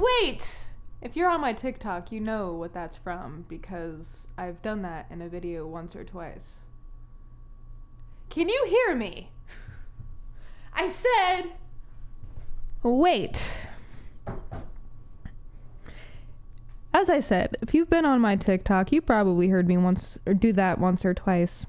wait! If you're on my TikTok, you know what that's from, because I've done that in a video once or twice. Can you hear me? I said, wait. As I said, if you've been on my TikTok, you probably heard me do that once or twice.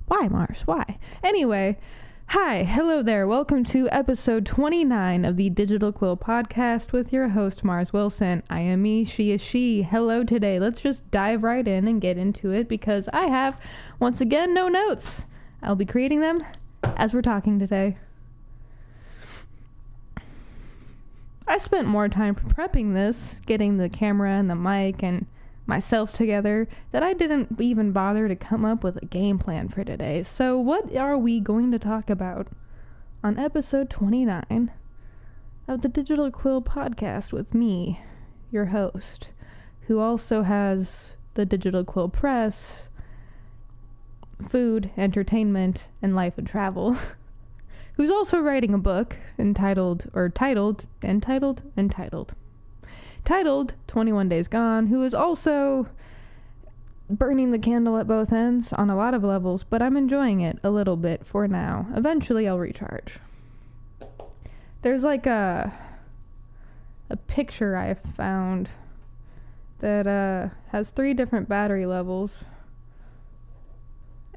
Why, Mars? Why? Anyway, hi, hello there. Welcome to episode 29 of the Digital Quill Podcast with your host, Mars Wilson. I am me, she is she. Hello today. Let's just dive right in and get into it because I have, once again, no notes. I'll be creating them as we're talking today. I spent more time prepping this, getting the camera and the mic and myself together, that I didn't even bother to come up with a game plan for today. So what are we going to talk about on episode 29 of the Digital Quill Podcast with me, your host, who also has the Digital Quill Press, food, entertainment, and life and travel, who's also writing a book titled 21 Days Gone, who is also burning the candle at both ends on a lot of levels, but I'm enjoying it a little bit for now. Eventually I'll recharge. There's like a picture I found that has 3 different battery levels,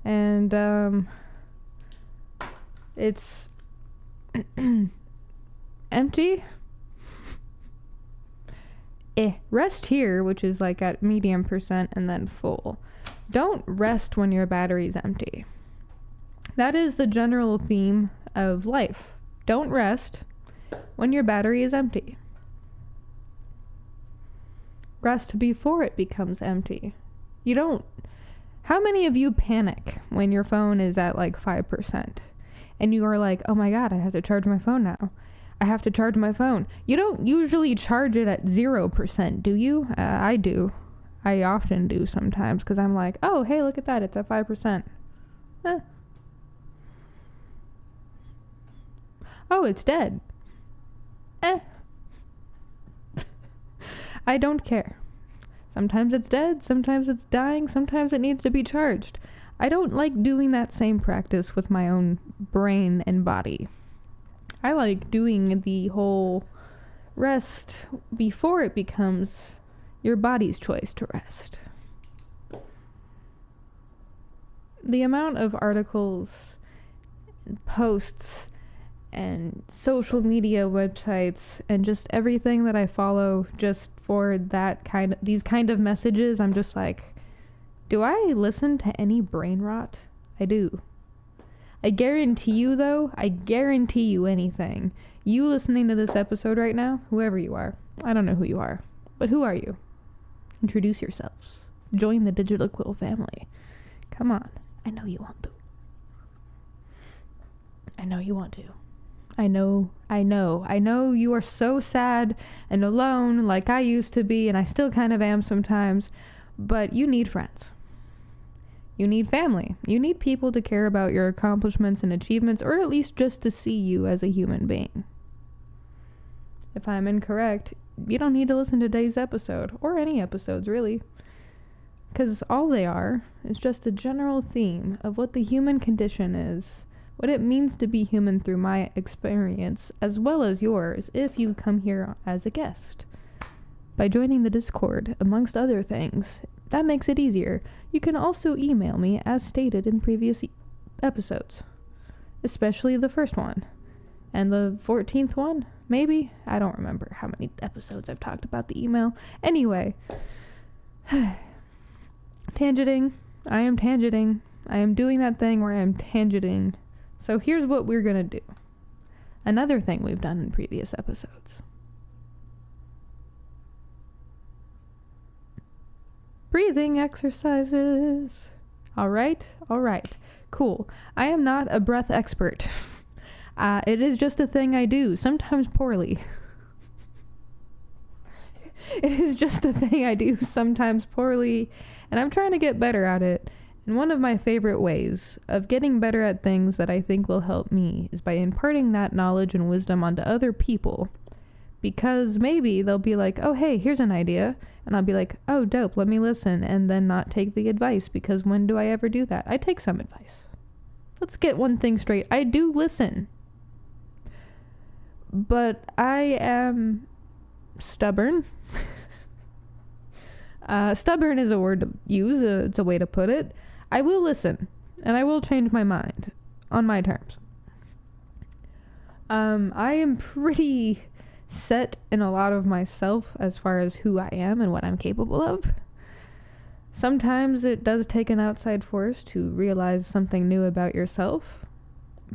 and it's empty. Rest here, which is like at medium %, and then full. Don't rest when your battery's empty. That is the general theme of life. Don't rest when your battery is empty. Rest before it becomes empty. How many of you panic when your phone is at like 5%? And you are like, oh my god, I have to charge my phone now. I have to charge my phone. You don't usually charge it at 0%, do you? I do. I often do sometimes, because I'm like, oh, hey, look at that. It's at 5%. Oh, it's dead. I don't care. Sometimes it's dead. Sometimes it's dying. Sometimes it needs to be charged. I don't like doing that same practice with my own brain and body. I like doing the whole rest before it becomes your body's choice to rest. The amount of articles and posts and social media websites and just everything that I follow just for these kind of messages, I'm just like, do I listen to any brain rot? I do. I guarantee you anything. You listening to this episode right now, whoever you are, I don't know who you are, but who are you? Introduce yourselves. Join the Digital Quill family. Come on. I know you want to. I know you are so sad and alone like I used to be, and I still kind of am sometimes, but you need friends. You need family. You need people to care about your accomplishments and achievements, or at least just to see you as a human being. If I'm incorrect, you don't need to listen to today's episode, or any episodes really, because all they are is just a general theme of what the human condition is, what it means to be human through my experience, as well as yours, if you come here as a guest. By joining the Discord, amongst other things, that makes it easier. You can also email me as stated in previous episodes, especially the first one, and the 14th one, maybe? I don't remember how many episodes I've talked about the email. Anyway, tangenting. I am tangenting. I am doing that thing where I am tangenting. So here's what we're gonna do. Another thing we've done in previous episodes. Breathing exercises. All right. Cool. I am not a breath expert. It is just a thing I do, sometimes poorly. It is just a thing I do, sometimes poorly, and I'm trying to get better at it. And one of my favorite ways of getting better at things that I think will help me is by imparting that knowledge and wisdom onto other people Because maybe they'll be like, oh, hey, here's an idea. And I'll be like, oh, dope, let me listen. And then not take the advice, because when do I ever do that? I take some advice. Let's get one thing straight. I do listen. But I am stubborn. Stubborn is a word to use. It's a way to put it. I will listen. And I will change my mind on my terms. I am pretty set in a lot of myself as far as who I am and what I'm capable of. Sometimes it does take an outside force to realize something new about yourself,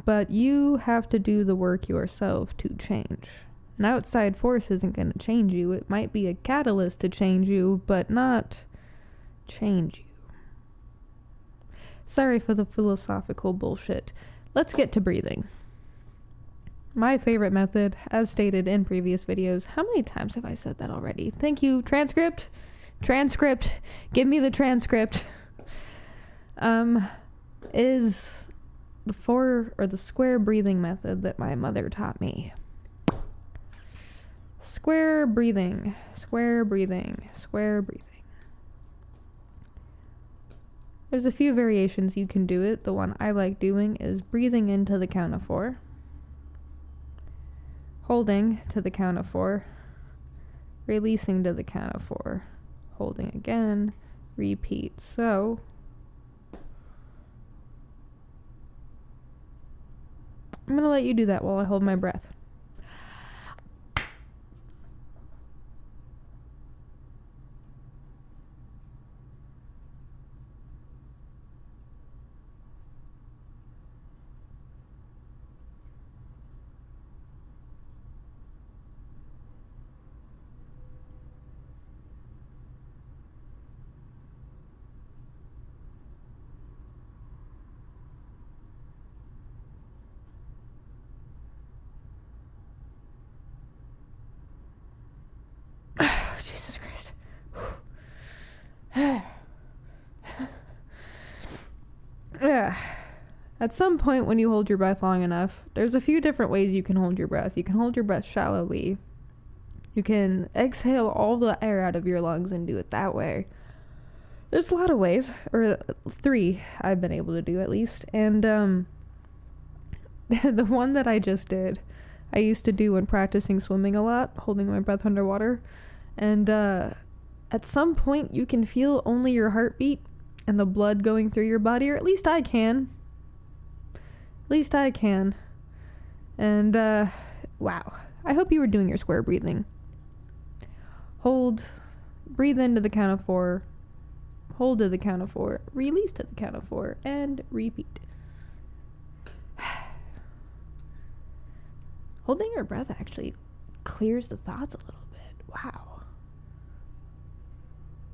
but you have to do the work yourself to change. An outside force isn't going to change you. It might be a catalyst to change you, but not change you. Sorry for the philosophical bullshit. Let's get to breathing. My favorite method, as stated in previous videos. How many times have I said that already? Thank you. Transcript. Give me the transcript. Is the square breathing method that my mother taught me. Square breathing. There's a few variations you can do it. The one I like doing is breathing into the count of 4. Holding to the count of 4, releasing to the count of 4, holding again, repeat. So, I'm going to let you do that while I hold my breath. Jesus Christ. Yeah. At some point when you hold your breath long enough, there's a few different ways you can hold your breath. You can hold your breath shallowly. You can exhale all the air out of your lungs and do it that way. There's a lot of ways, or 3 I've been able to do at least. And the one that I just did, I used to do when practicing swimming a lot, holding my breath underwater. And at some point you can feel only your heartbeat and the blood going through your body, or at least I can. And wow. I hope you were doing your square breathing. Hold, breathe into the count of 4, hold to the count of 4, release to the count of 4, and repeat. Holding your breath actually clears the thoughts a little bit. Wow.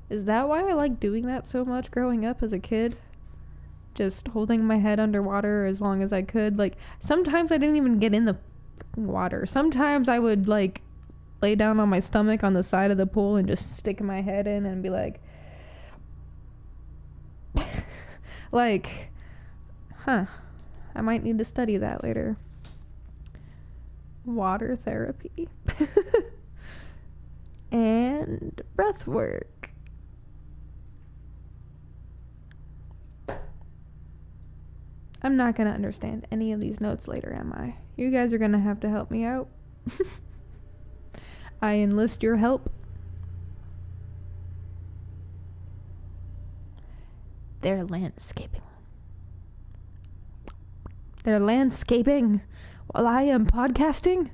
Is that why I like doing that so much growing up as a kid? Just holding my head underwater as long as I could. Like, sometimes I didn't even get in the water. Sometimes I would, like, lay down on my stomach on the side of the pool and just stick my head in and be like, I might need to study that later. Water therapy. And breath work. I'm not going to understand any of these notes later, am I? You guys are going to have to help me out. I enlist your help. They're landscaping while I am podcasting?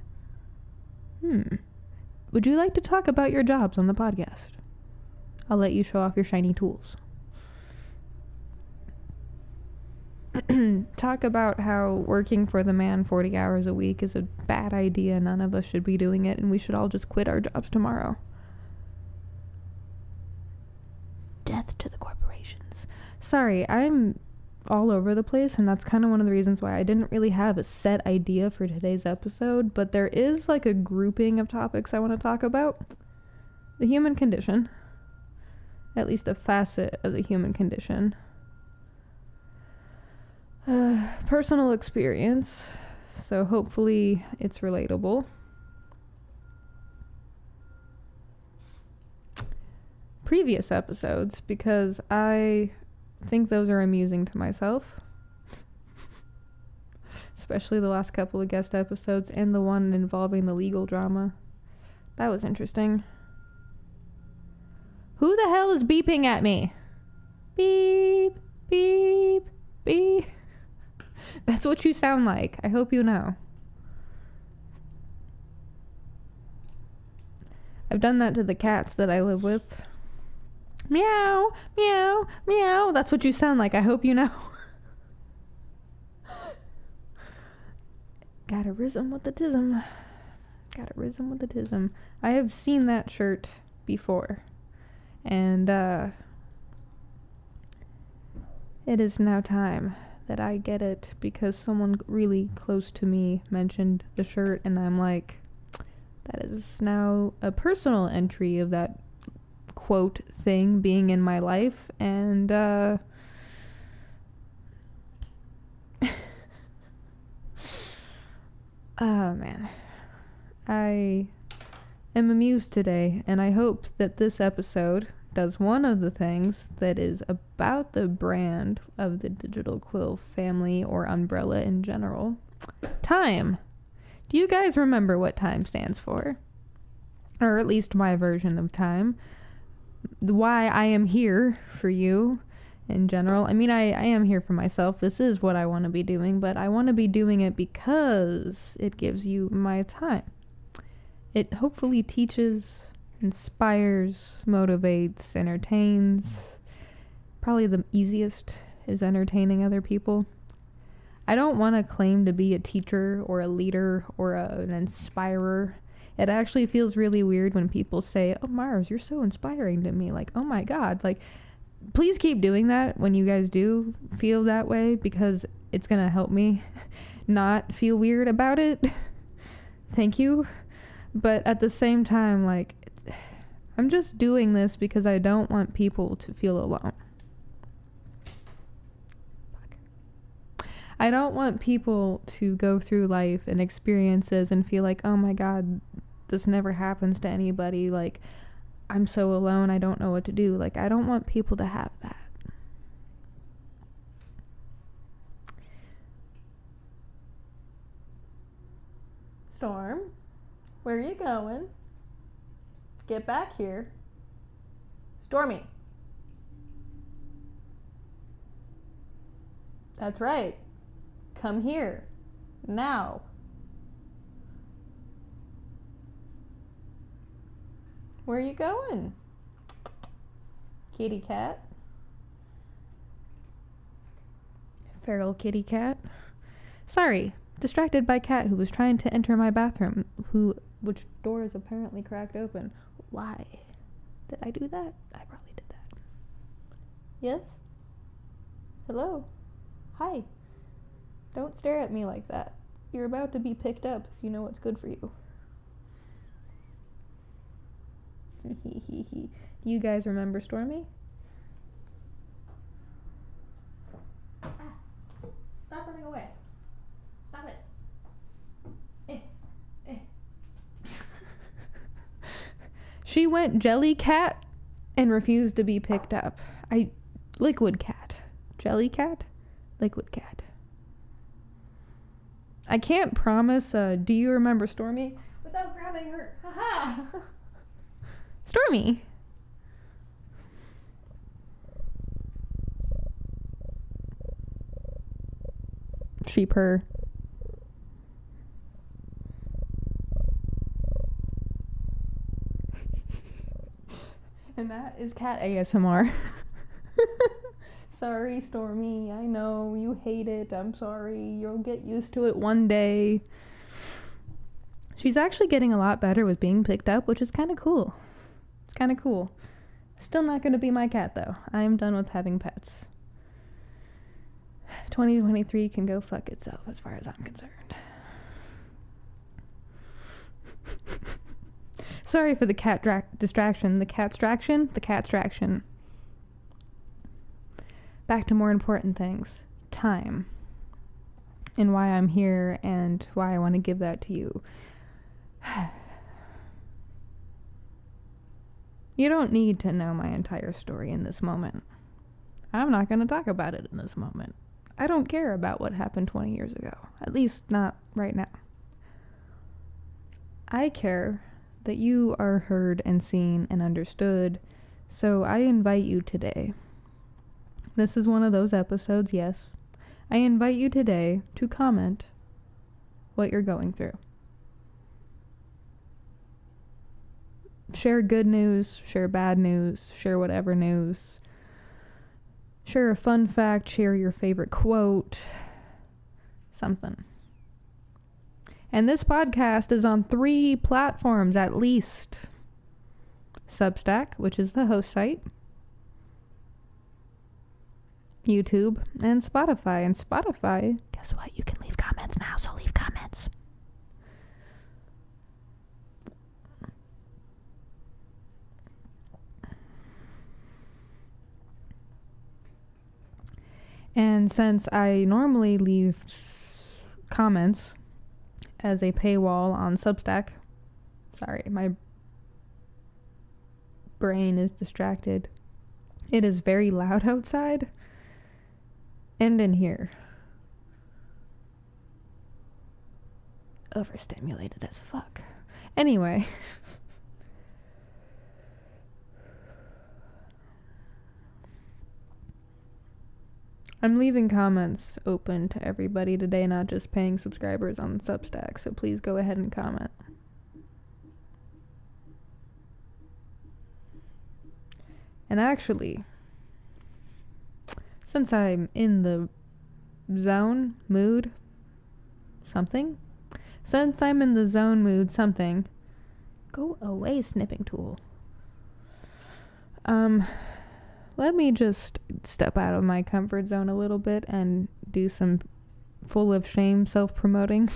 Would you like to talk about your jobs on the podcast? I'll let you show off your shiny tools. Talk about how working for the man 40 hours a week is a bad idea. None of us should be doing it, and we should all just quit our jobs tomorrow. Death to the corporations. Sorry, I'm all over the place, and that's kind of one of the reasons why I didn't really have a set idea for today's episode, but there is like a grouping of topics I want to talk about. The human condition. At least a facet of the human condition. Personal experience, so hopefully it's relatable. previous episodes because I think those are amusing to myself. Especially the last couple of guest episodes and the one involving the legal drama. That was interesting. Who the hell is beeping at me? Beep, beep, beep. That's what you sound like. I hope you know. I've done that to the cats that I live with. Meow, meow, meow. That's what you sound like. I hope you know. Got a rhythm with the tism. Got a rhythm with the tism. I have seen that shirt before. And, it is now time that I get it because someone really close to me mentioned the shirt and I'm like, that is now a personal entry of that quote thing being in my life and, oh man, I am amused today, and I hope that this episode does one of the things that is about the brand of the Digital Quill family or umbrella in general. Time. Do you guys remember what time stands for? Or at least my version of time. Why I am here for you in general. I mean, I am here for myself. This is what I want to be doing, but I want to be doing it because it gives you my time. It hopefully teaches, inspires, motivates, entertains. Probably the easiest is entertaining other people. I don't want to claim to be a teacher or a leader or an inspirer. It actually feels really weird when people say, oh, Mars, you're so inspiring to me. Like, oh my God, like, please keep doing that when you guys do feel that way because it's going to help me not feel weird about it. Thank you. But at the same time, like, I'm just doing this because I don't want people to feel alone. I don't want people to go through life and experiences and feel like, oh my God, this never happens to anybody. Like, I'm so alone, I don't know what to do. Like, I don't want people to have that. Storm, where are you going? Get back here. Stormy. That's right. Come here. Now. Where are you going? Kitty cat. Feral kitty cat. Sorry, distracted by cat who was trying to enter my bathroom, which door is apparently cracked open. Why? Did I do that? I probably did that. Yes? Hello? Hi. Don't stare at me like that. You're about to be picked up if you know what's good for you. Do you guys remember Stormy? Ah, stop running away. Stop it. She went jelly cat and refused to be picked up. Liquid cat. Jelly cat? Liquid cat. I can't promise, do you remember Stormy? Without grabbing her. Haha! Stormy! Sheep her. And that is cat ASMR. Sorry, Stormy. I know you hate it. I'm sorry. You'll get used to it one day. She's actually getting a lot better with being picked up, which is kind of cool. It's kind of cool. Still not going to be my cat, though. I am done with having pets. 2023 can go fuck itself as far as I'm concerned. Sorry for the cat distraction. The catstraction. Back to more important things. Time. And why I'm here and why I want to give that to you. You don't need to know my entire story in this moment. I'm not going to talk about it in this moment. I don't care about what happened 20 years ago. At least not right now. I care that you are heard and seen and understood, so I invite you today. This is one of those episodes, yes. I invite you today to comment what you're going through. Share good news, share bad news, share whatever news. Share a fun fact, share your favorite quote, something. And this podcast is on 3 platforms at least. Substack, which is the host site, YouTube, and Spotify. And Spotify, guess what? You can leave comments now, so leave comments. And since I normally leave comments as a paywall on Substack, sorry, my brain is distracted. It is very loud outside and in here. Overstimulated as fuck. Anyway. I'm leaving comments open to everybody today, not just paying subscribers on Substack, so please go ahead and comment. And actually, since I'm in the mood, something, go away, snipping tool. Let me just step out of my comfort zone a little bit and do some full of shame self-promoting.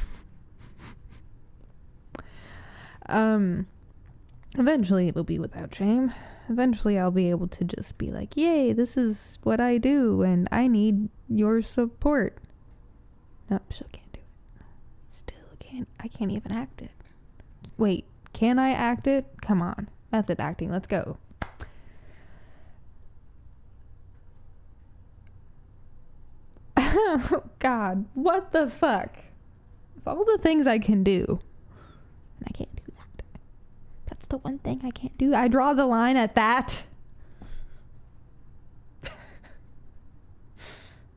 Eventually it'll be without shame. Eventually I'll be able to just be like, yay, this is what I do and I need your support. Nope, still can't do it. I can't even act it. Wait, can I act it? Come on. Method acting, let's go. Oh, God, what the fuck? Of all the things I can do, and I can't do that. That's the one thing I can't do. I draw the line at that.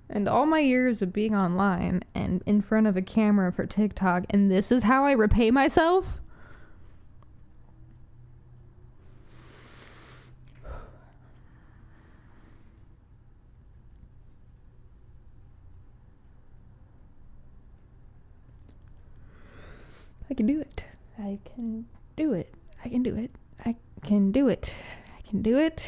And all my years of being online and in front of a camera for TikTok, and this is how I repay myself? I can do it. I can do it. I can do it. I can do it. I can do it.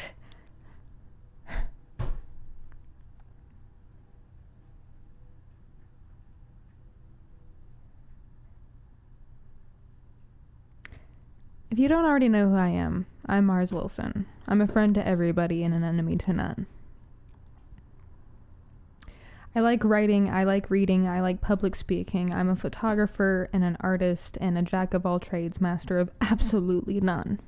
If you don't already know who I am, I'm Mars Wilson. I'm a friend to everybody and an enemy to none. I like writing, I like reading, I like public speaking. I'm a photographer and an artist and a jack of all trades, master of absolutely none.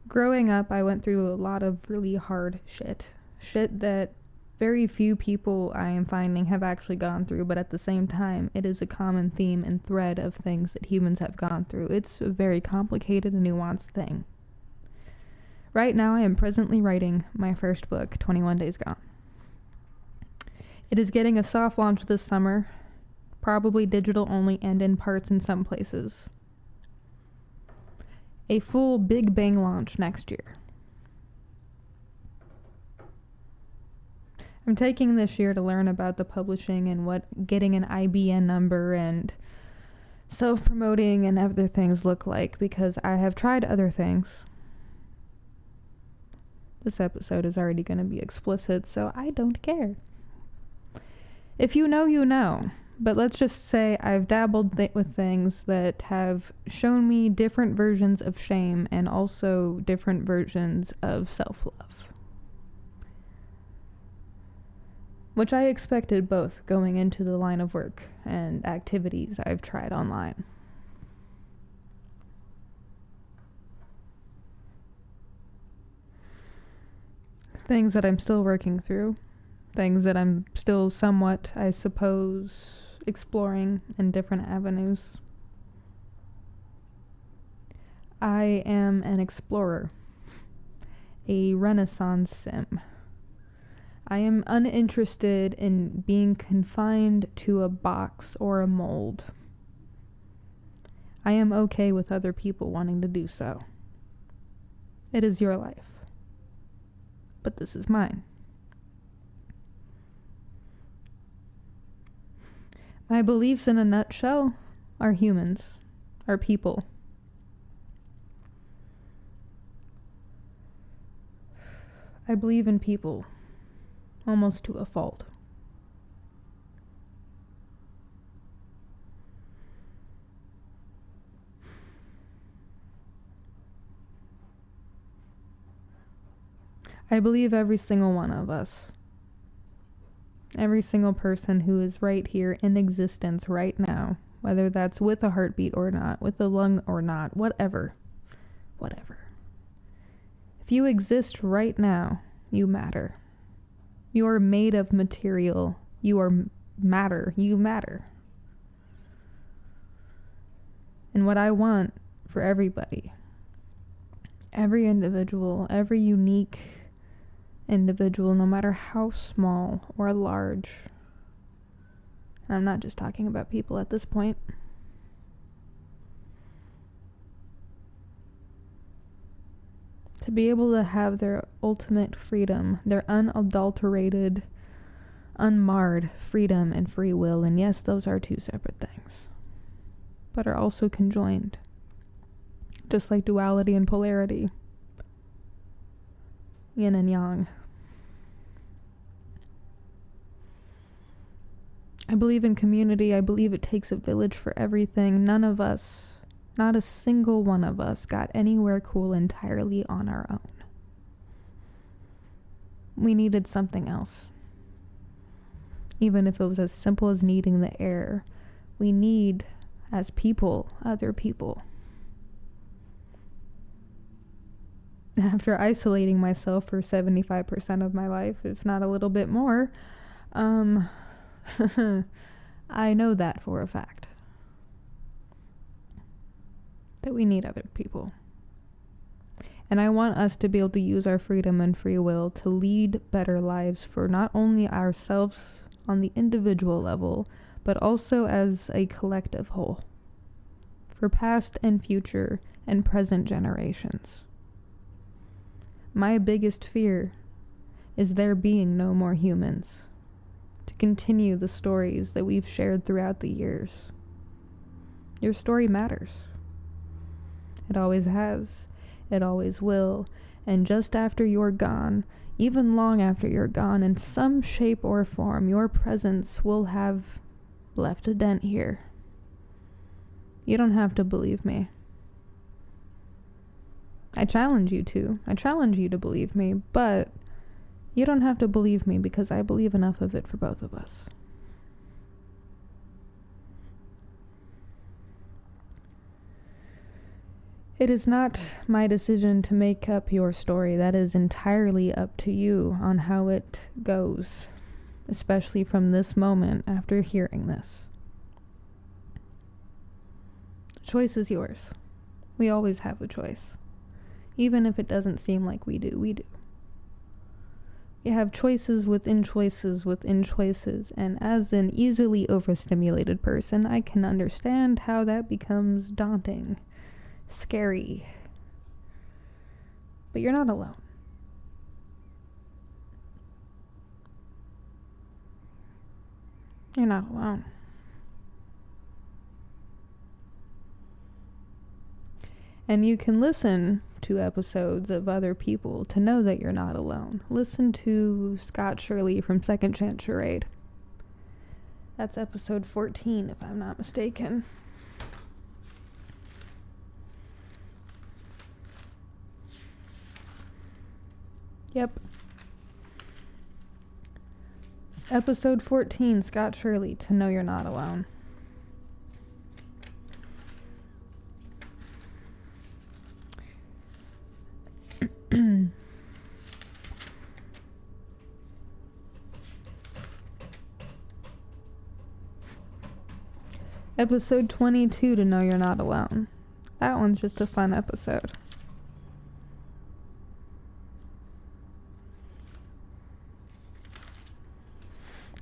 Growing up, I went through a lot of really hard shit. Shit that very few people, I am finding, have actually gone through, but at the same time, it is a common theme and thread of things that humans have gone through. It's a very complicated and nuanced thing. Right now, I am presently writing my first book, 21 Days Gone. It is getting a soft launch this summer, probably digital only and in parts in some places. A full big bang launch next year. I'm taking this year to learn about the publishing and what getting an IBN number and self-promoting and other things look like, because I have tried other things. This episode is already going to be explicit, so I don't care. If you know, you know. But let's just say I've dabbled with things that have shown me different versions of shame and also different versions of self-love. which I expected both going into the line of work and activities I've tried online. Things that I'm still working through, things that I'm still somewhat, I suppose, exploring in different avenues. I am an explorer, a Renaissance sim. I am uninterested in being confined to a box or a mold. I am okay with other people wanting to do so. It is your life, but this is mine. My beliefs in a nutshell are humans, are people. I believe in people, almost to a fault. I believe every single one of us, every single person who is right here in existence right now, whether that's with a heartbeat or not, with a lung or not, whatever. If you exist right now, you matter. You are made of material. You are matter. You matter. And what I want for everybody, every individual, every unique individual, no matter how small or large, and I'm not just talking about people at this point, to be able to have their ultimate freedom, their unadulterated, unmarred freedom and free will. And yes, those are two separate things, but are also conjoined, just like duality and polarity, yin and yang. I believe in community. I believe it takes a village for everything. None of us, not a single one of us, got anywhere cool entirely on our own. We needed something else. Even if it was as simple as needing the air, we need, as people, other people. After isolating myself for 75% of my life, if not a little bit more, I know that for a fact. That we need other people. And I want us to be able to use our freedom and free will to lead better lives for not only ourselves on the individual level, but also as a collective whole, for past and future and present generations. My biggest fear is there being no more humans to continue the stories that we've shared throughout the years. Your story matters. It always has. It always will. And just after you're gone, even long after you're gone, in some shape or form, your presence will have left a dent here. You don't have to believe me. I challenge you to. I challenge you to believe me, but you don't have to believe me because I believe enough of it for both of us. It is not my decision to make up your story. That is entirely up to you on how it goes, especially from this moment after hearing this. The choice is yours. We always have a choice. Even if it doesn't seem like we do, we do. You have choices within choices within choices, and as an easily overstimulated person, I can understand how that becomes daunting. Scary. But you're not alone. You're not alone. And you can listen to episodes of other people to know that you're not alone. Listen to Scott Shirley from Second Chance Charade. That's episode 14, if I'm not mistaken. Yep. Episode 14, Scott Shirley, To Know You're Not Alone. Episode 22, To Know You're Not Alone. That one's just a fun episode.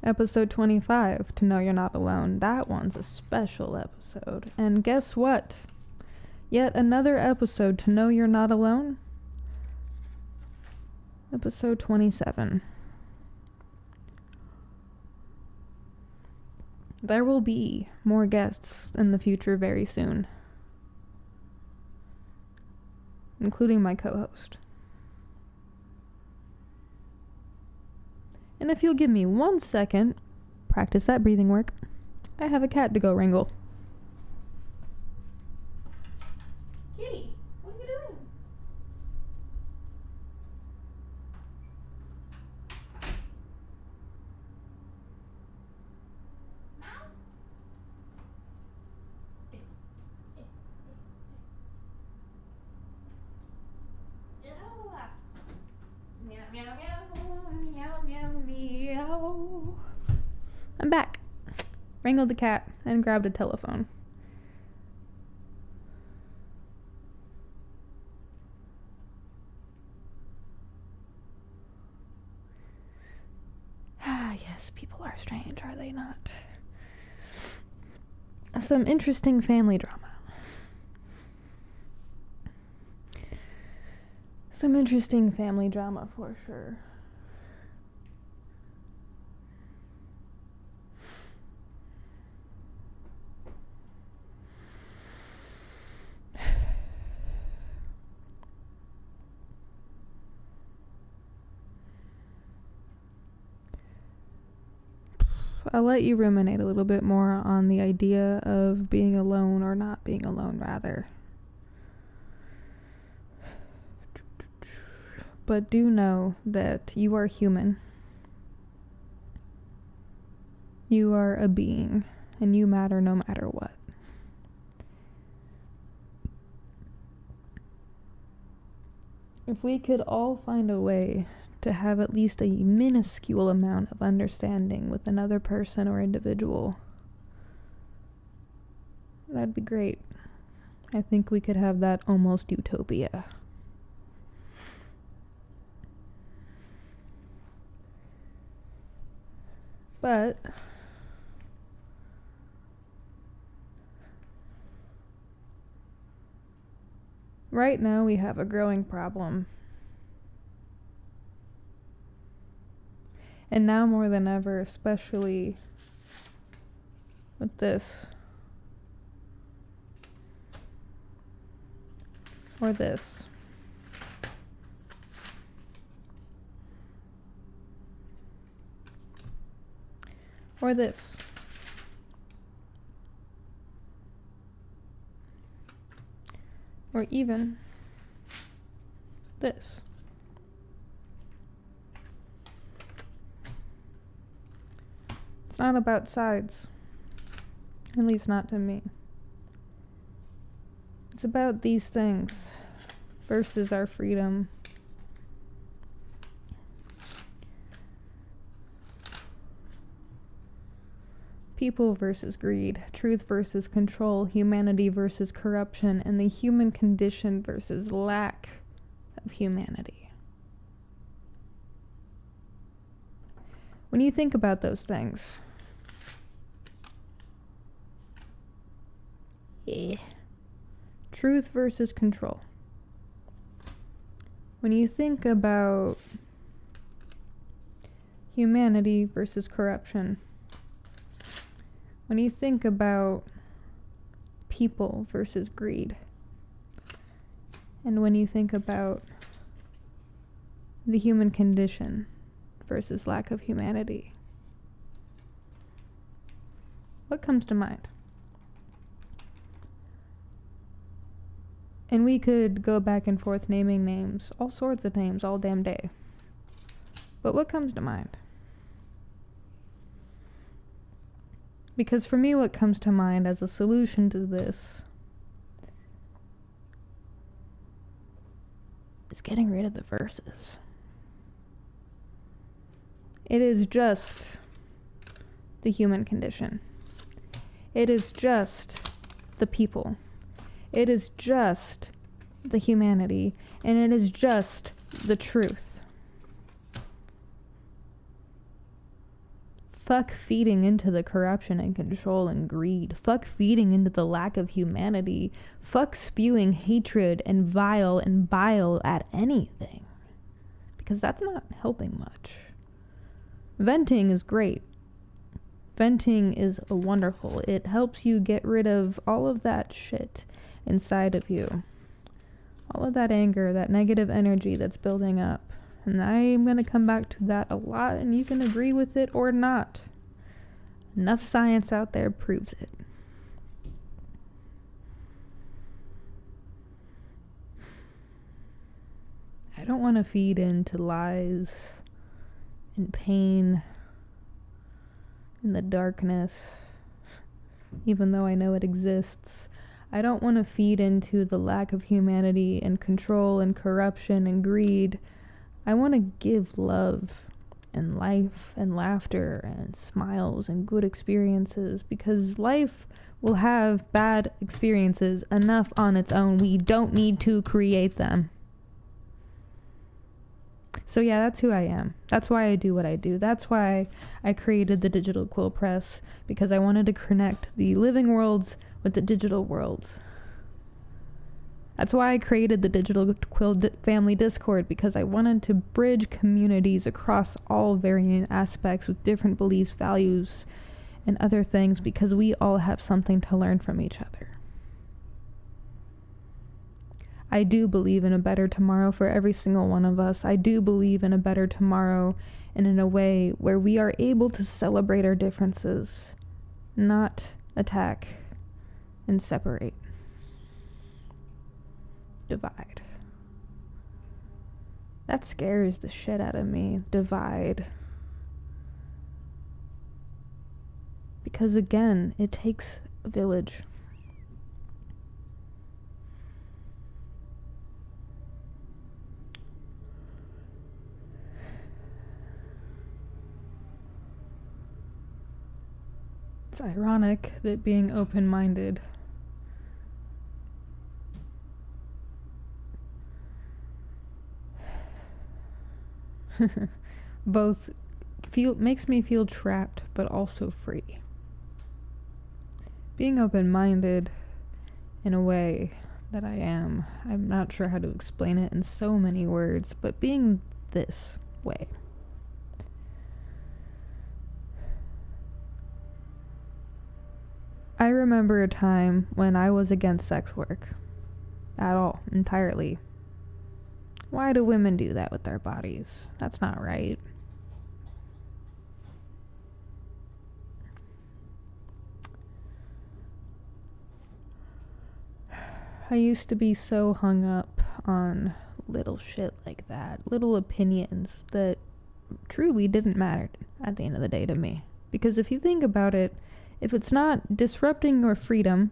Episode 25, To Know You're Not Alone. That one's a special episode. And guess what? Yet another episode, To Know You're Not Alone. Episode 27. There will be more guests in the future very soon, including my co-host. And if you'll give me 1 second, practice that breathing work, I have a cat to go wrangle. Kitty, what are you doing? I'm back. Wrangled the cat and grabbed a telephone. Ah, yes, people are strange, are they not? Some interesting family drama. Some interesting family drama for sure. I'll let you ruminate a little bit more on the idea of being alone or not being alone, rather. But do know that you are human. You are a being, and you matter no matter what. If we could all find a way to have at least a minuscule amount of understanding with another person or individual, that'd be great. I think we could have that almost utopia. But right now we have a growing problem. And now more than ever, especially with this or this. Or this. Or even this. It's not about sides. At least not to me. It's about these things versus our freedom. People versus greed, truth versus control, humanity versus corruption, and the human condition versus lack of humanity. When you think about those things, truth versus control. When you think about humanity versus corruption, when you think about people versus greed, and when you think about the human condition versus lack of humanity, what comes to mind? And we could go back and forth naming names, all sorts of names, all damn day. But what comes to mind? Because for me, what comes to mind as a solution to this is getting rid of the verses. It is just the human condition. It is just the people. It is just the humanity. And it is just the truth. Fuck feeding into the corruption and control and greed. Fuck feeding into the lack of humanity. Fuck spewing hatred and vile and bile at anything. Because that's not helping much. Venting is great. Venting is wonderful. It helps you get rid of all of that shit inside of you. All of that anger, that negative energy that's building up. And I'm going to come back to that a lot, and you can agree with it or not. Enough science out there proves it. I don't want to feed into lies and pain and the darkness, even though I know it exists. I don't want to feed into the lack of humanity and control and corruption and greed. I want to give love and life and laughter and smiles and good experiences, because life will have bad experiences enough on its own. We don't need to create them. So yeah, that's who I am. That's why I do what I do. That's why I created the Digital Quill Press, because I wanted to connect the living worlds with the digital worlds. That's why I created the Digital Quill Family Discord, because I wanted to bridge communities across all varying aspects with different beliefs, values, and other things, because we all have something to learn from each other. I do believe in a better tomorrow for every single one of us. I do believe in a better tomorrow, and in a way where we are able to celebrate our differences, not attack and separate. Divide. That scares the shit out of me. Divide. Because again, it takes a village. It's ironic that being open-minded both makes me feel trapped but also free. Being open-minded in a way that I'm not sure how to explain it in so many words, but being this way. I remember a time when I was against sex work. At all. Entirely. Why do women do that with their bodies? That's not right. I used to be so hung up on little shit like that. Little opinions that truly didn't matter at the end of the day to me. Because if you think about it, if it's not disrupting your freedom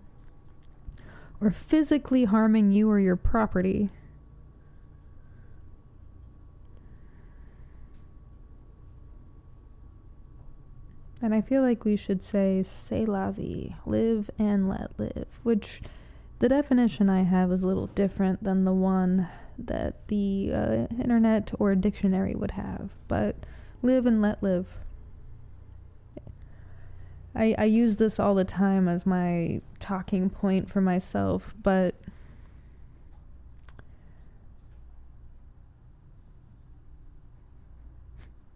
or physically harming you or your property, then I feel like we should say, c'est la vie, live and let live, which the definition I have is a little different than the one that the internet or dictionary would have, but live and let live. I use this all the time as my talking point for myself, but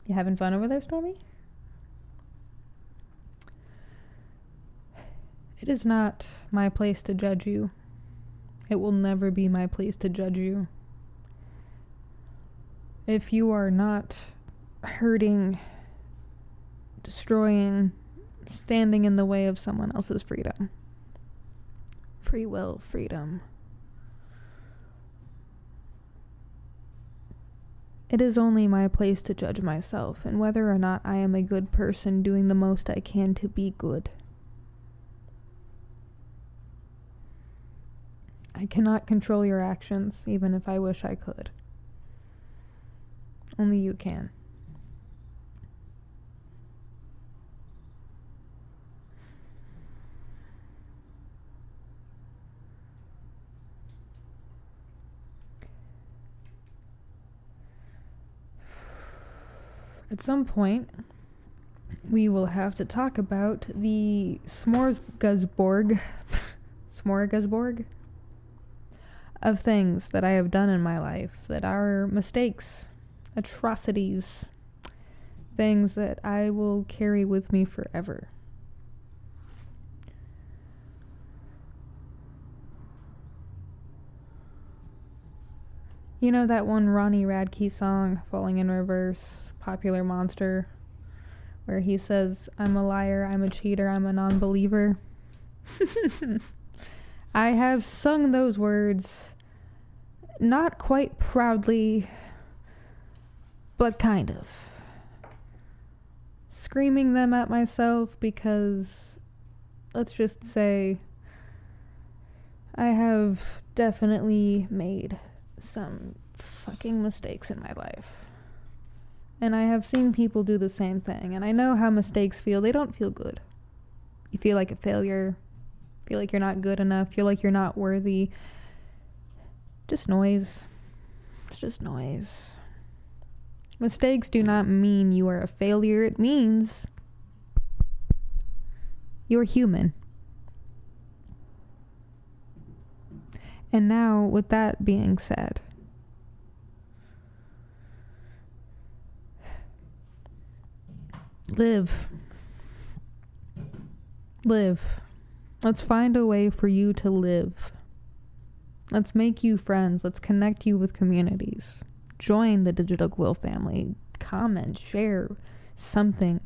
you having fun over there, Stormy? It is not my place to judge you. It will never be my place to judge you. If you are not hurting, destroying, standing in the way of someone else's freedom. Free will, freedom. It is only my place to judge myself and whether or not I am a good person doing the most I can to be good. I cannot control your actions, even if I wish I could. Only you can. At some point, we will have to talk about the smorgasbord of things that I have done in my life that are mistakes, atrocities, things that I will carry with me forever. You know that one Ronnie Radke song, Falling in Reverse, Popular Monster, where he says, I'm a liar, I'm a cheater, I'm a non-believer? I have sung those words, not quite proudly, but kind of. Screaming them at myself because, let's just say, I have definitely made some fucking mistakes in my life. And I have seen people do the same thing, and I know how mistakes feel. They don't feel good. You feel like a failure, feel like you're not good enough, feel like you're not worthy. Just noise. It's just noise. Mistakes do not mean you are a failure. It means you're human. And now, with that being said, live. Let's find a way for you to live. Let's make you friends. Let's connect you with communities. Join the Digital Quill family. Comment, share something.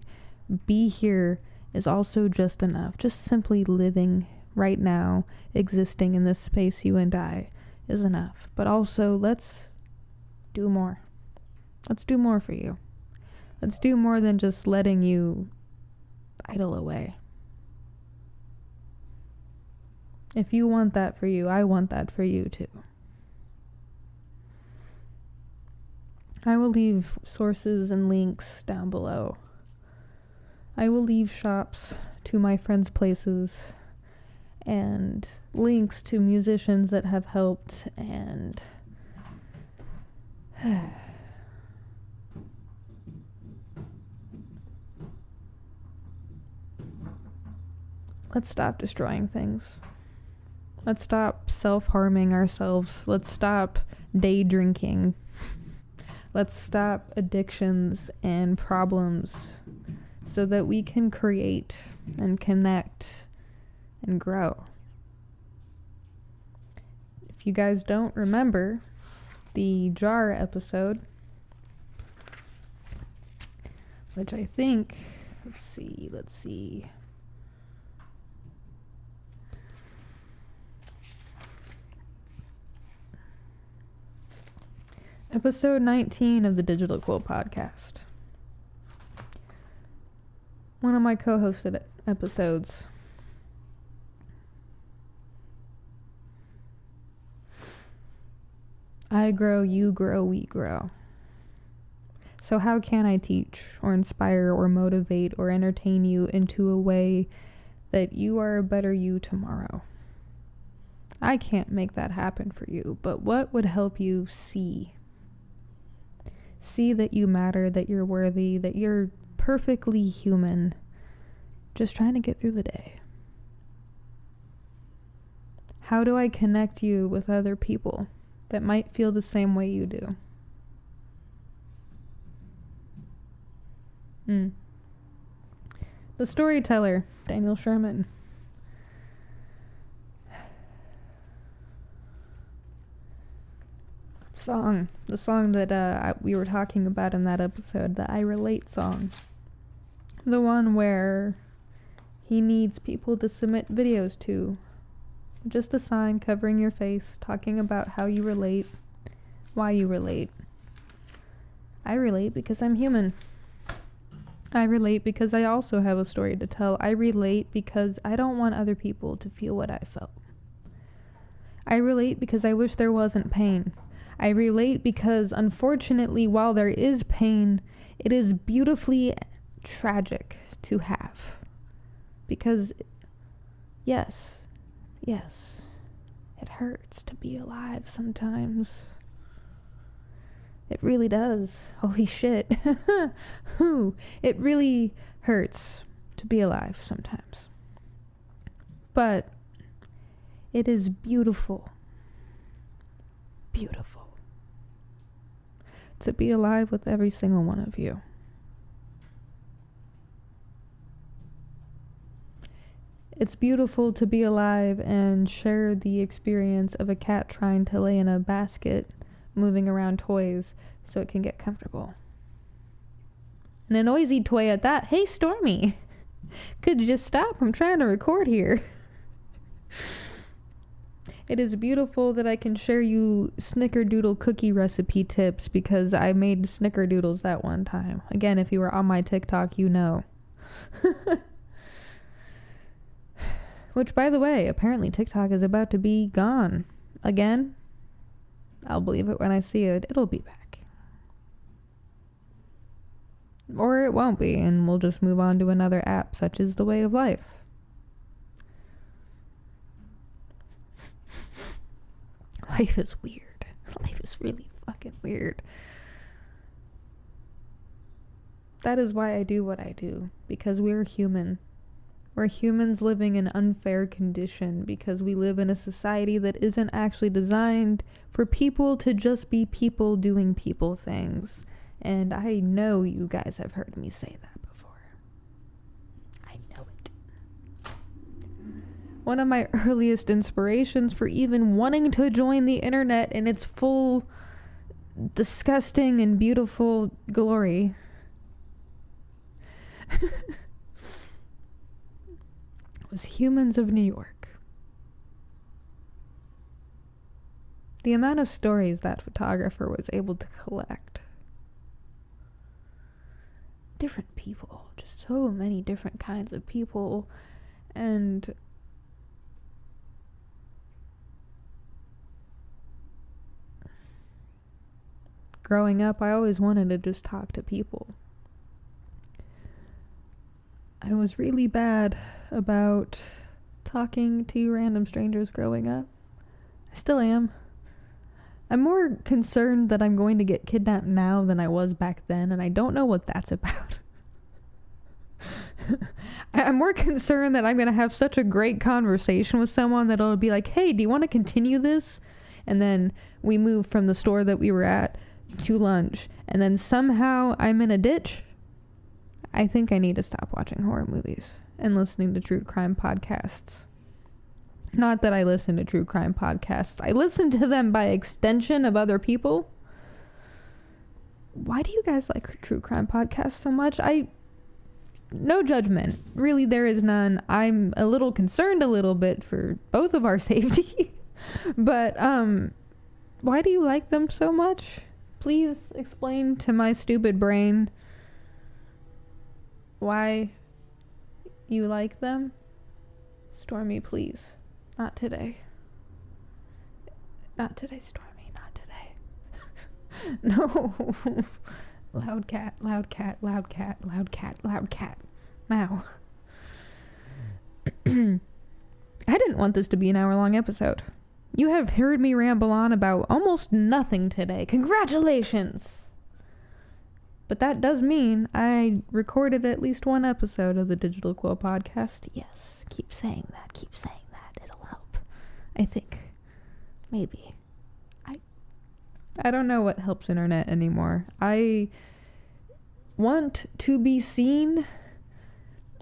Be here is also just enough. Just simply living right now, existing in this space, you and I, is enough. But also, let's do more. Let's do more for you. Let's do more than just letting you idle away. If you want that for you, I want that for you too. I will leave sources and links down below. I will leave shops to my friends' places and links to musicians that have helped, and let's stop destroying things. Let's stop self-harming ourselves. Let's stop day drinking. Let's stop addictions and problems so that we can create and connect and grow. If you guys don't remember the jar episode, which I think, let's see. Episode 19 of the Digital Quill Podcast. One of my co-hosted episodes. I grow, you grow, we grow. So how can I teach or inspire or motivate or entertain you into a way that you are a better you tomorrow? I can't make that happen for you, but what would help you see? See that you matter, that you're worthy, that you're perfectly human, just trying to get through the day. How do I connect you with other people that might feel the same way you do? The Storyteller, Daniel Sherman. The song that we were talking about in that episode, the I Relate song. The one where he needs people to submit videos to. Just a sign covering your face, talking about how you relate, why you relate. I relate because I'm human. I relate because I also have a story to tell. I relate because I don't want other people to feel what I felt. I relate because I wish there wasn't pain. I relate because, unfortunately, while there is pain, it is beautifully tragic to have. Because, yes, it hurts to be alive sometimes. It really does. Holy shit. It really hurts to be alive sometimes. But it is beautiful. Beautiful. To be alive with every single one of you. It's beautiful to be alive and share the experience of a cat trying to lay in a basket, moving around toys so it can get comfortable. And a noisy toy at that. Hey, Stormy, could you just stop? I'm trying to record here. It is beautiful that I can share you snickerdoodle cookie recipe tips because I made snickerdoodles that one time. Again, if you were on my TikTok, you know. Which, by the way, apparently TikTok is about to be gone. Again, I'll believe it when I see it. It'll be back. Or it won't be, and we'll just move on to another app, such as the way of life. Life is weird. Life is really fucking weird. That is why I do what I do. Because we're human. We're humans living in unfair condition because we live in a society that isn't actually designed for people to just be people doing people things. And I know you guys have heard me say that before. I know it. One of my earliest inspirations for even wanting to join the internet in its full, disgusting and beautiful glory was Humans of New York. The amount of stories that photographer was able to collect. Different people, just so many different kinds of people, and growing up, I always wanted to just talk to people. I was really bad about talking to random strangers growing up. I still am. I'm more concerned that I'm going to get kidnapped now than I was back then, and I don't know what that's about. I'm more concerned that I'm going to have such a great conversation with someone that it'll be like, hey, do you want to continue this? And then we move from the store that we were at to lunch, and then somehow I'm in a ditch. I think I need to stop watching horror movies and listening to true crime podcasts. Not that I listen to true crime podcasts. I listen to them by extension of other people. Why do you guys like true crime podcasts so much? No judgment. Really, there is none. I'm a little concerned a little bit for both of our safety. But, why do you like them so much? Please explain to my stupid brain why you like them. Stormy, please. Not today. Not today, Stormy. Not today. No. Loud cat, loud cat, loud cat, loud cat, loud cat. Meow. I didn't want this to be an hour-long episode. You have heard me ramble on about almost nothing today. Congratulations! But that does mean I recorded at least one episode of the Digital Quill Podcast. Yes, keep saying that. It'll help. I think. Maybe. I don't know what helps internet anymore. I want to be seen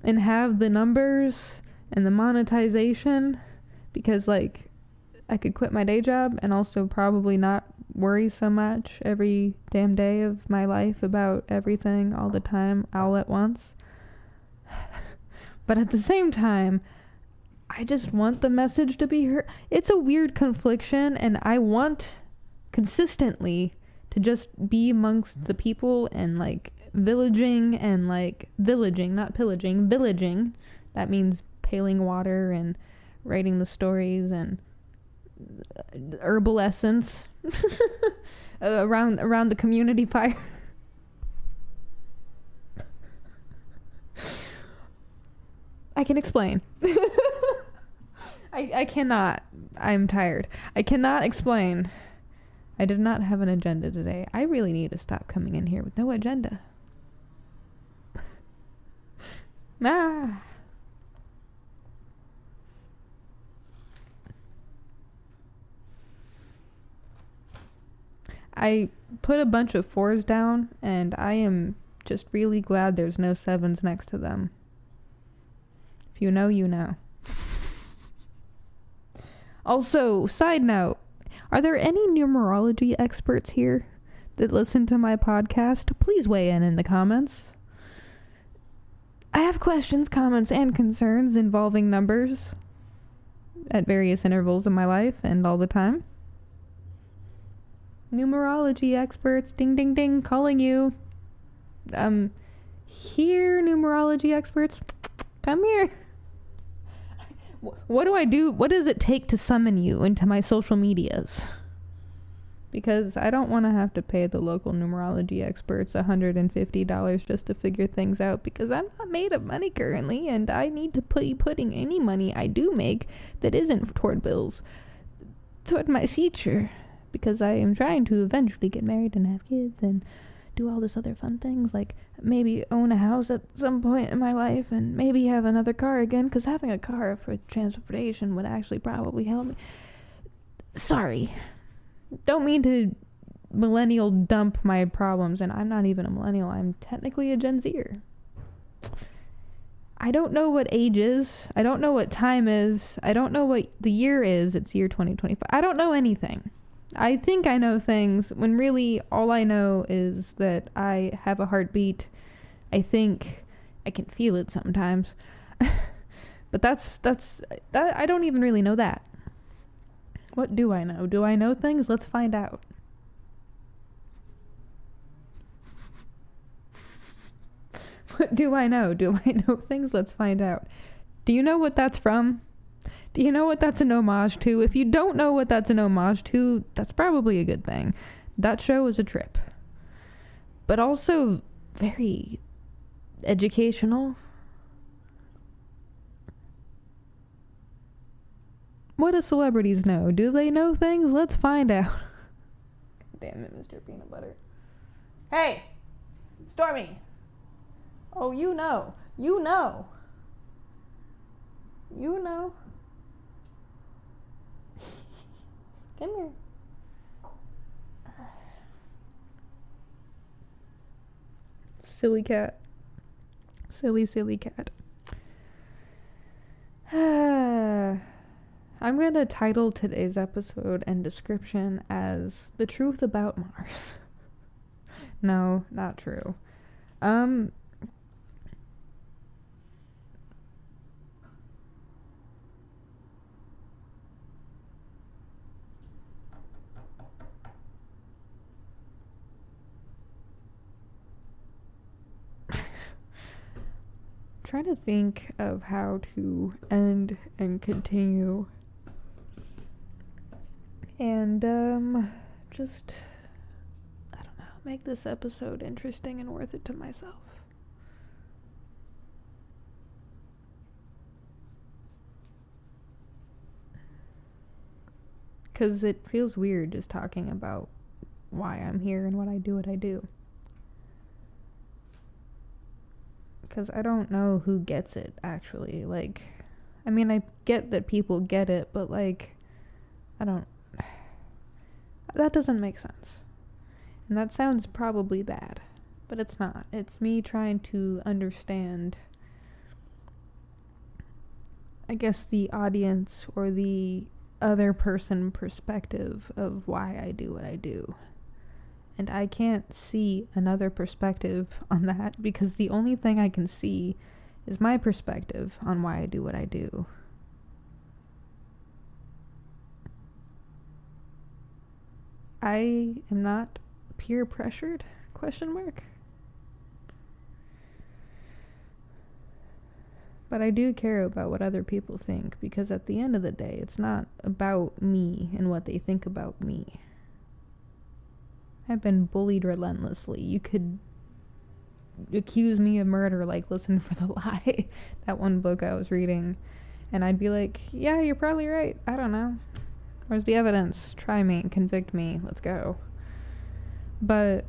and have the numbers and the monetization because, like, I could quit my day job and also probably not worry so much every damn day of my life about everything all the time all at once. But at the same time, I just want the message to be heard. It's a weird confliction, and I want consistently to just be amongst the people and like villaging, not pillaging, villaging. That means paling water and writing the stories and herbal essence around the community fire. I can explain. I cannot. I'm tired. I cannot explain. I did not have an agenda today. I really need to stop coming in here with no agenda. I put a bunch of 4s down, and I am just really glad there's no 7s next to them. If you know, you know. Also, side note, are there any numerology experts here that listen to my podcast? Please weigh in the comments. I have questions, comments, and concerns involving numbers at various intervals in my life and all the time. Numerology experts, ding ding ding, calling you. Here, numerology experts, come here. What do I do? What does it take to summon you into my social medias? Because I don't want to have to pay the local numerology experts $150 just to figure things out, because I'm not made of money currently, and I need to be putting any money I do make that isn't toward bills toward my future, because I am trying to eventually get married and have kids and do all this other fun things, like maybe own a house at some point in my life, and maybe have another car again, because having a car for transportation would actually probably help me. Sorry. Don't mean to millennial dump my problems, and I'm not even a millennial. I'm technically a Gen Zer. I don't know what age is. I don't know what time is. I don't know what the year is. It's year 2025. I don't know anything. I think I know things when really all I know is that I have a heartbeat. I think I can feel it sometimes. But that's I don't even really know that. What do I know? Do I know things? Let's find out. What do I know? Do I know things? Let's find out. Do you know what that's from? Do you know what that's an homage to? If you don't know what that's an homage to, that's probably a good thing. That show was a trip. But also very educational. What do celebrities know? Do they know things? Let's find out. Damn it, Mr. Peanut Butter. Hey! Stormy! Oh, you know. You know. You know. Come here. Silly cat. Silly cat. I'm going to title today's episode and description as The Truth About Mars. No, not true. Trying to think of how to end and continue, and just, I don't know, make this episode interesting and worth it to myself. Because it feels weird just talking about why I'm here and what I do. Because I don't know who gets it, actually. Like, I mean, I get that people get it, but, like, that doesn't make sense. And that sounds probably bad, but it's not. It's me trying to understand, I guess, the audience or the other person perspective of why I do what I do. And I can't see another perspective on that, because the only thing I can see is my perspective on why I do what I do. I am not peer pressured? ? But I do care about what other people think, because at the end of the day, it's not about me and what they think about me. I've been bullied relentlessly. You could accuse me of murder, like Listen for the Lie, that one book I was reading, and I'd be like, yeah, you're probably right. I don't know. Where's the evidence? Try me, convict me, let's go. But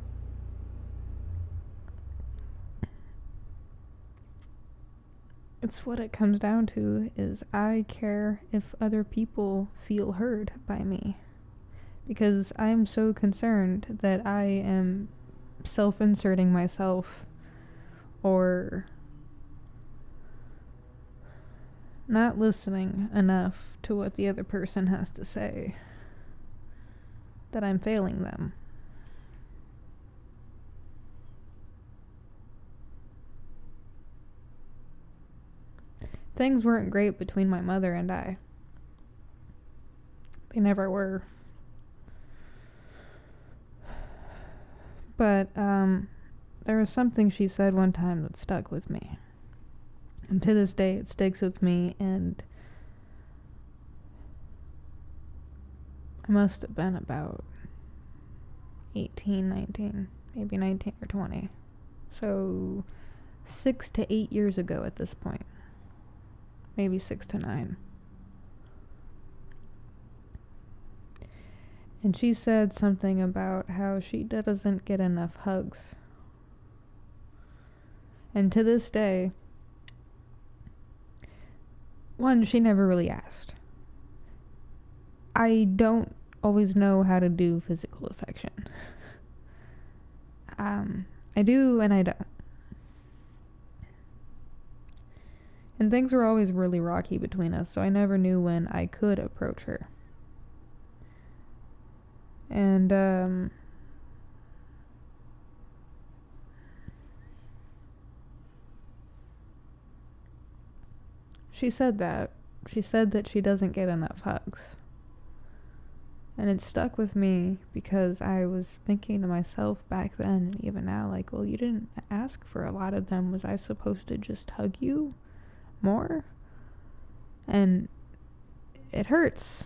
it's what it comes down to, is I care if other people feel heard by me. Because I'm so concerned that I am self-inserting myself or not listening enough to what the other person has to say, that I'm failing them. Things weren't great between my mother and I. They never were. But there was something she said one time that stuck with me. And to this day, it sticks with me, and I must have been about 18, 19, maybe 19 or 20. So 6 to 8 years ago at this point. Maybe 6 to 9. And she said something about how she doesn't get enough hugs. And to this day, one, she never really asked. I don't always know how to do physical affection. I do and I don't. And things were always really rocky between us, so I never knew when I could approach her. And she said that. She said that she doesn't get enough hugs. And it stuck with me because I was thinking to myself back then, and even now, like, well, you didn't ask for a lot of them. Was I supposed to just hug you more? And it hurts.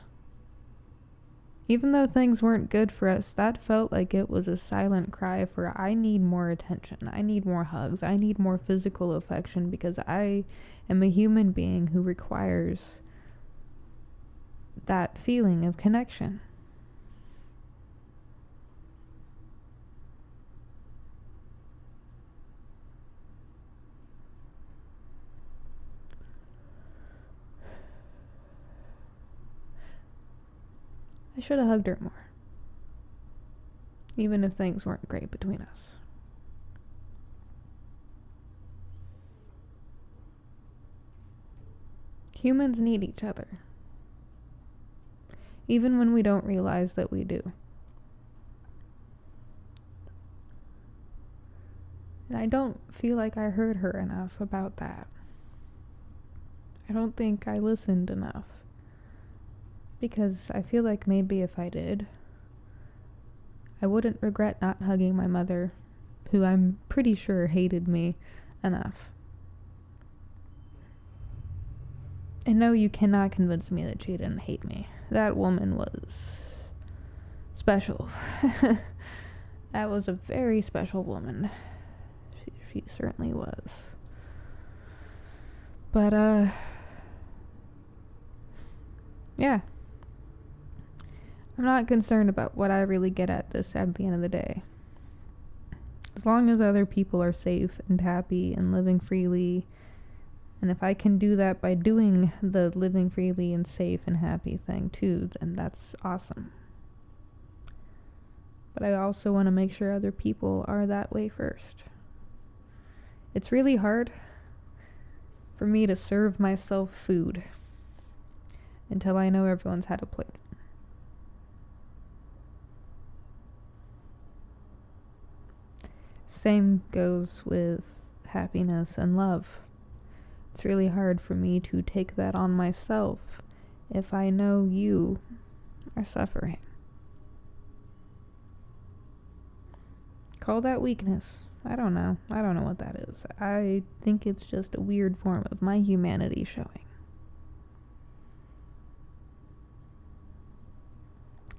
Even though things weren't good for us, that felt like it was a silent cry for, I need more attention, I need more hugs, I need more physical affection, because I am a human being who requires that feeling of connection. I should have hugged her more, even if things weren't great between us. Humans need each other, even when we don't realize that we do. And I don't feel like I heard her enough about that. I don't think I listened enough. Because I feel like maybe if I did, I wouldn't regret not hugging my mother, who I'm pretty sure hated me enough. And no, you cannot convince me that she didn't hate me. That woman was special. That was a very special woman. She certainly was. But, yeah. I'm not concerned about what I really get at this at the end of the day. As long as other people are safe and happy and living freely, and if I can do that by doing the living freely and safe and happy thing too, then that's awesome. But I also want to make sure other people are that way first. It's really hard for me to serve myself food until I know everyone's had a plate. Same goes with happiness and love. It's really hard for me to take that on myself if I know you are suffering. Call that weakness. I don't know what that is. I think it's just a weird form of my humanity showing.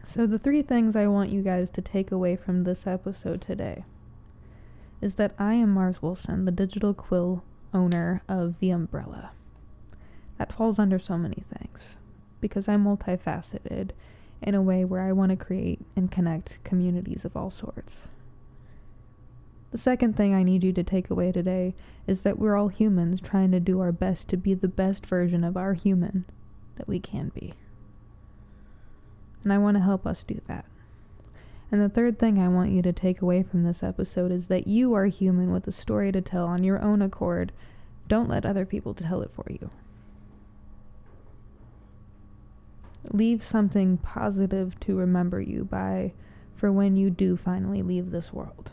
So the 3 things I want you guys to take away from this episode today is that I am Mars Wilson, the Digital Quill owner of the umbrella. That falls under so many things because I'm multifaceted in a way where I want to create and connect communities of all sorts. The second thing I need you to take away today is that we're all humans trying to do our best to be the best version of our human that we can be. And I want to help us do that. And the third thing I want you to take away from this episode is that you are human with a story to tell on your own accord. Don't let other people tell it for you. Leave something positive to remember you by for when you do finally leave this world.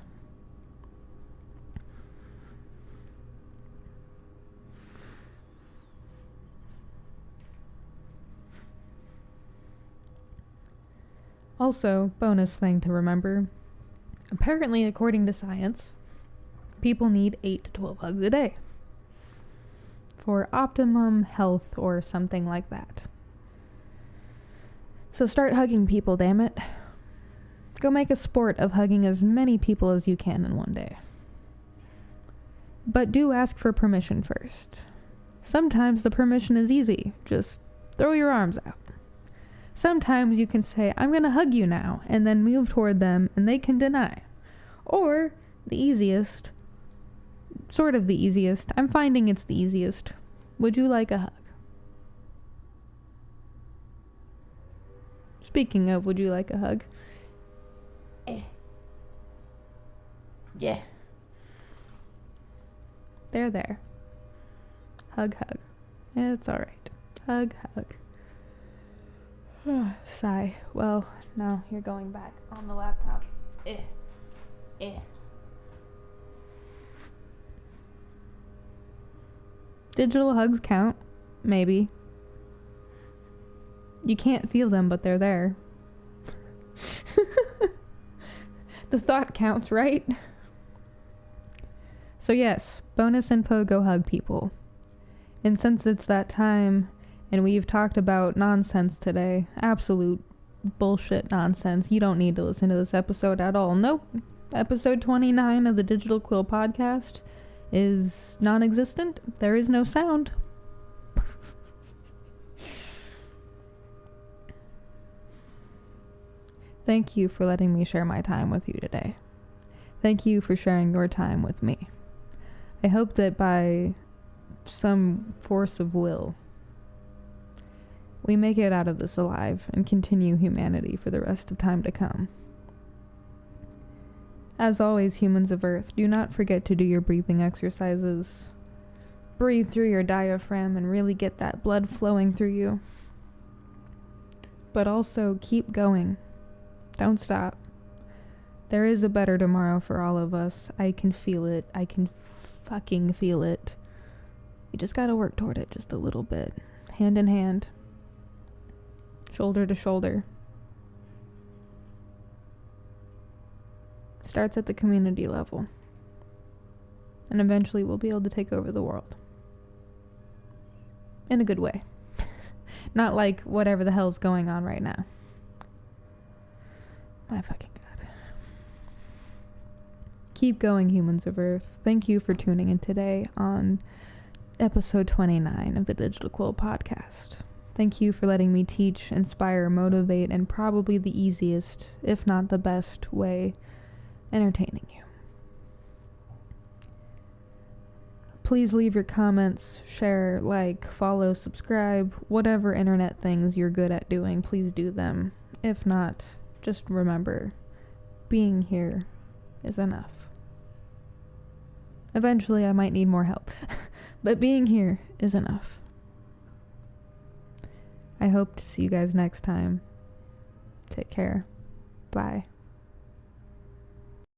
Also, bonus thing to remember, apparently according to science, people need 8 to 12 hugs a day for optimum health or something like that. So start hugging people, damn it. Go make a sport of hugging as many people as you can in one day. But do ask for permission first. Sometimes the permission is easy. Just throw your arms out. Sometimes you can say, I'm going to hug you now, and then move toward them, and they can deny. Or, the easiest, sort of the easiest, I'm finding it's the easiest. Would you like a hug? Speaking of, would you like a hug? Yeah. There. Hug. It's alright. Hug. Sigh. Well, now you're going back on the laptop. Digital hugs count. Maybe. You can't feel them, but they're there. The thought counts, right? So yes, bonus info, go hug people. And since it's that time, and we've talked about nonsense today, absolute bullshit nonsense, you don't need to listen to this episode at all. Nope. Episode 29 of the Digital Quill Podcast is non-existent. There is no sound. Thank you for letting me share my time with you today. Thank you for sharing your time with me. I hope that by some force of will, we make it out of this alive and continue humanity for the rest of time to come. As always, humans of Earth, do not forget to do your breathing exercises. Breathe through your diaphragm and really get that blood flowing through you. But also keep going. Don't stop. There is a better tomorrow for all of us. I can feel it. I can fucking feel it. You just gotta work toward it just a little bit. Hand in hand. Shoulder to shoulder. Starts at the community level. And eventually we'll be able to take over the world. In a good way. Not like whatever the hell's going on right now. My fucking God. Keep going, humans of Earth. Thank you for tuning in today on episode 29 of the Digital Quill Podcast. Thank you for letting me teach, inspire, motivate, and probably the easiest, if not the best way, entertaining you. Please leave your comments, share, like, follow, subscribe, whatever internet things you're good at doing, please do them. If not, just remember, being here is enough. Eventually I might need more help, but being here is enough. I hope to see you guys next time. Take care. Bye.